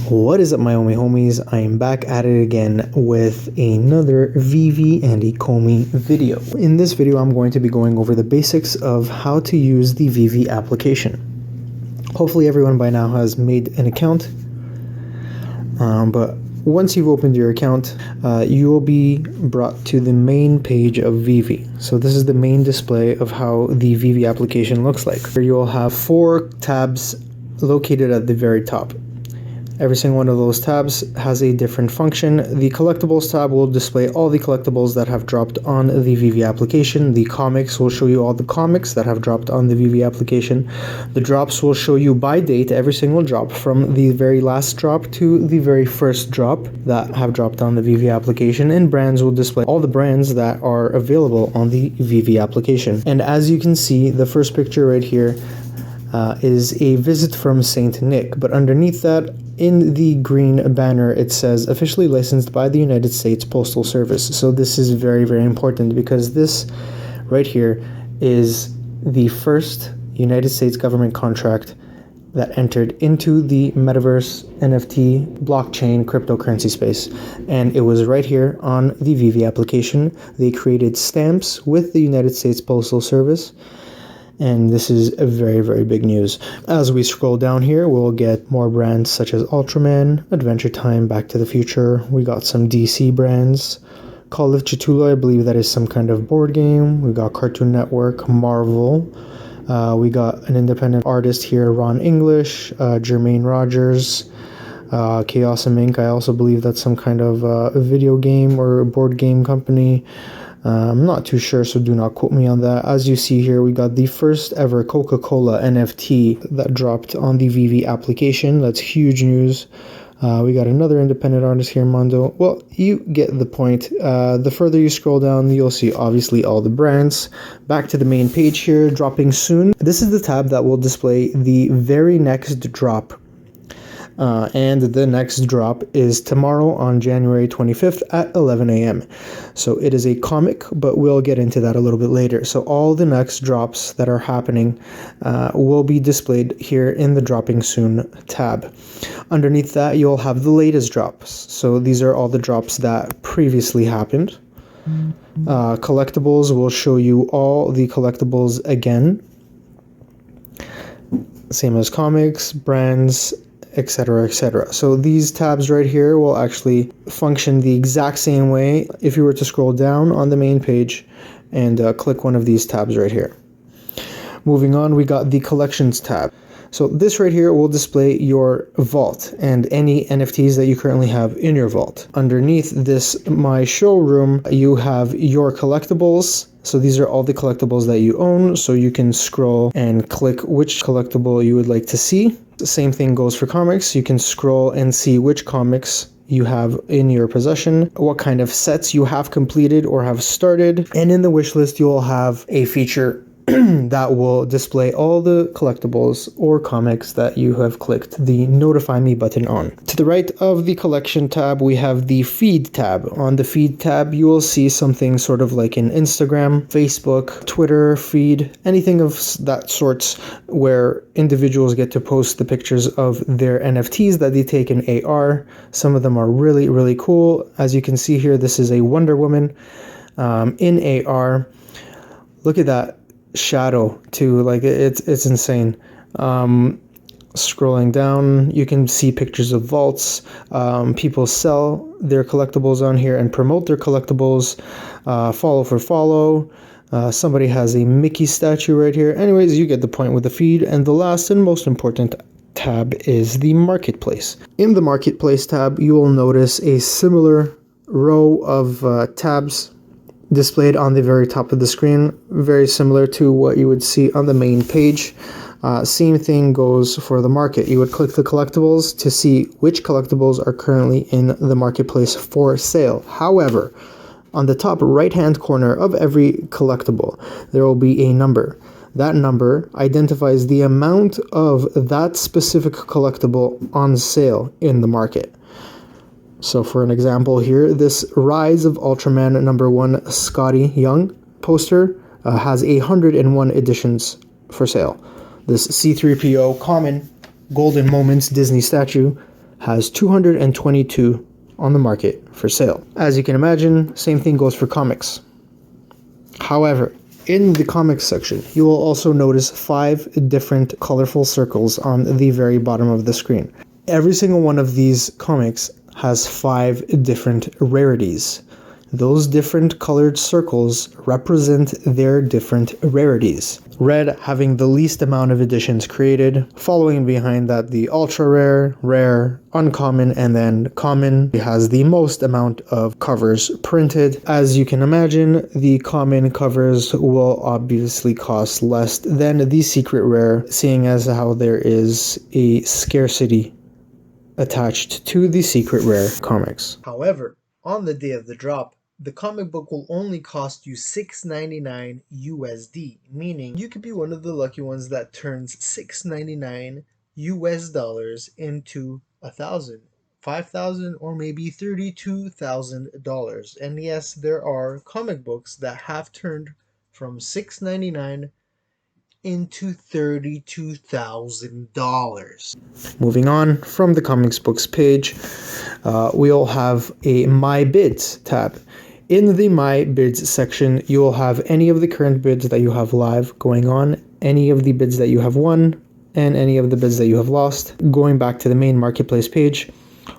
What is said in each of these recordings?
What is up, my homies? I am back at it again with another Veve and Ecomi video. In this video, I'm going to be going over the basics of how to use the Veve application. Hopefully everyone by now has made an account, but once you've opened your account, you will be brought to the main page of Veve. So this is the main display of how the Veve application looks like. Here you'll have 4 tabs located at the very top. Every single one of those tabs has a different function. The Collectibles tab will display all the collectibles that have dropped on the Veve application. The comics will show you all the comics that have dropped on the Veve application. The drops will show you by date every single drop from the very last drop to the very first drop that have dropped on the Veve application. And brands will display all the brands that are available on the Veve application. And as you can see, the first picture right here is a visit from Saint Nick, but underneath that, in the green banner, it says officially licensed by the United States Postal Service. So this is very, very important because this right here is the first United States government contract that entered into the metaverse, NFT, blockchain, cryptocurrency space. And it was right here on the Veve application. They created stamps with the United States Postal Service. And this is a very, very big news. As we scroll down here, we'll get more brands such as Ultraman, Adventure Time, Back to the Future. We got some DC brands. Call of Cthulhu, I believe that is some kind of board game. We got Cartoon Network, Marvel. We got an independent artist here, Ron English, Jermaine Rogers, Chaos and Inc. I also believe that's some kind of a video game or a board game company. I'm not too sure, so do not quote me on that. As you see here, we got the first ever Coca-Cola NFT that dropped on the Veve application. That's huge news. We got another independent artist here, Mondo. Well, you get the point. The further you scroll down, you'll see obviously all the brands. Back to the main page here, dropping soon. This is the tab that will display the very next drop. And the next drop is tomorrow on January 25th at 11 a.m. So it is a comic, but we'll get into that a little bit later. So all the next drops that are happening will be displayed here in the dropping soon tab. Underneath that, you'll have the latest drops. So these are all the drops that previously happened. Collectibles will show you all the collectibles again. Same as comics, brands, etc., etc. So these tabs right here will actually function the exact same way if you were to scroll down on the main page and click one of these tabs right here. Moving on, we got the collections tab. So this right here will display your vault and any NFTs that you currently have in your vault. Underneath this My Showroom, you have your collectibles. So these are all the collectibles that you own. So you can scroll and click which collectible you would like to see. The same thing goes for comics. You can scroll and see which comics you have in your possession, what kind of sets you have completed or have started. And in the wish list, you'll have a feature that will display all the collectibles or comics that you have clicked the Notify Me button on. To the right of the collection tab, we have the feed tab. On the feed tab, you will see something sort of like an Instagram, Facebook, Twitter feed, anything of that sorts where individuals get to post the pictures of their NFTs that they take in AR. Some of them are really, really cool. As you can see here, this is a Wonder Woman in AR. Look at that shadow too, like it's insane. Scrolling down, you can see pictures of vaults. People sell their collectibles on here and promote their collectibles. Follow for follow. Somebody has a Mickey statue right here. Anyways, you get the point with the feed. And the last and most important tab is the marketplace. In the marketplace tab, you will notice a similar row of tabs displayed on the very top of the screen, very similar to what you would see on the main page. Same thing goes for the market. You would click the collectibles to see which collectibles are currently in the marketplace for sale. However, on the top right hand corner of every collectible, there will be a number. That number identifies the amount of that specific collectible on sale in the market. So for an example here, this Rise of Ultraman #1 Scotty Young poster has 101 editions for sale. This C-3PO common Golden Moments Disney statue has 222 on the market for sale. As you can imagine, same thing goes for comics. However, in the comics section, you will also notice 5 different colorful circles on the very bottom of the screen. Every single one of these comics has 5 different rarities. Those different colored circles represent their different rarities. Red having the least amount of editions created, following behind that the ultra rare, rare, uncommon, and then common has the most amount of covers printed. As you can imagine, the common covers will obviously cost less than the secret rare, seeing as how there is a scarcity attached to the secret rare comics. However, on the day of the drop, the comic book will only cost you $6.99 USD, meaning you could be one of the lucky ones that turns $6.99 US dollars into 1,000, 5,000, or maybe $32,000. And yes, there are comic books that have turned from $6.99 into $32,000. Moving on from the comics books page, we'll have a My Bids tab. In the My Bids section, you will have any of the current bids that you have live going on, any of the bids that you have won, and any of the bids that you have lost. Going back to the main marketplace page,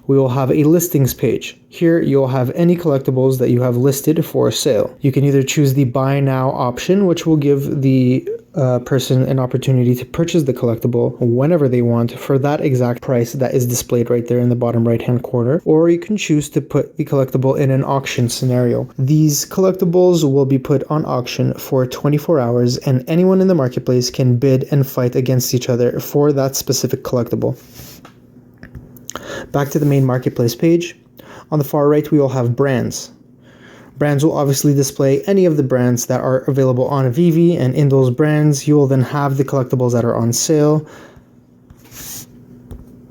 we will have a listings page. Here you'll have any collectibles that you have listed for sale. You can either choose the buy now option, which will give the person an opportunity to purchase the collectible whenever they want for that exact price that is displayed right there in the bottom right hand corner, or you can choose to put the collectible in an auction scenario. These collectibles will be put on auction for 24 hours and anyone in the marketplace can bid and fight against each other for that specific collectible. Back to the main marketplace page. On the far right, we will have brands. Brands will obviously display any of the brands that are available on Veve, and in those brands, you will then have the collectibles that are on sale.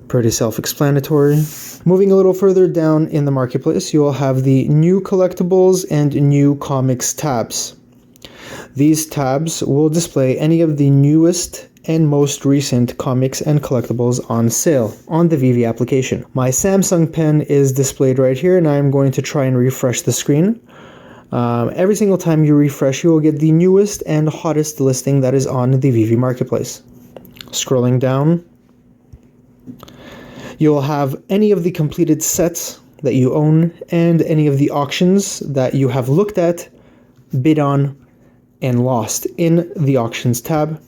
Pretty self-explanatory. Moving a little further down in the marketplace, you will have the new collectibles and new comics tabs. These tabs will display any of the newest and most recent comics and collectibles on sale on the Veve application. My Samsung pen is displayed right here, and I'm going to try and refresh the screen. Every single time you refresh, you will get the newest and hottest listing that is on the Veve marketplace. Scrolling down, you'll have any of the completed sets that you own and any of the auctions that you have looked at, bid on, and lost in the auctions tab.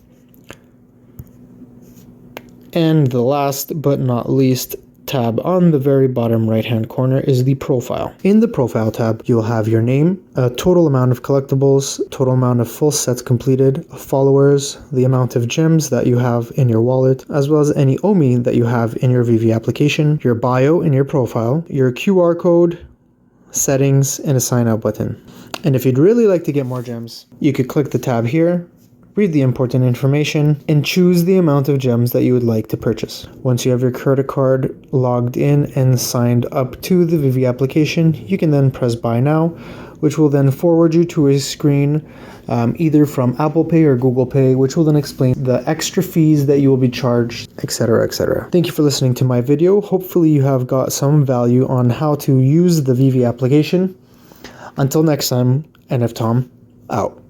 And the last but not least tab on the very bottom right hand corner is the profile. In the profile tab, you'll have your name, a total amount of collectibles, total amount of full sets completed, followers, the amount of gems that you have in your wallet, as well as any OMI that you have in your Veve application, your bio in your profile, your QR code, settings, and a sign up button. And if you'd really like to get more gems, you could click the tab here, read the important information, and choose the amount of gems that you would like to purchase. Once you have your credit card logged in and signed up to the Veve application, you can then press buy now, which will then forward you to a screen either from Apple Pay or Google Pay, which will then explain the extra fees that you will be charged, etc., etc. Thank you for listening to my video. Hopefully you have got some value on how to use the Veve application. Until next time, NF Tom out.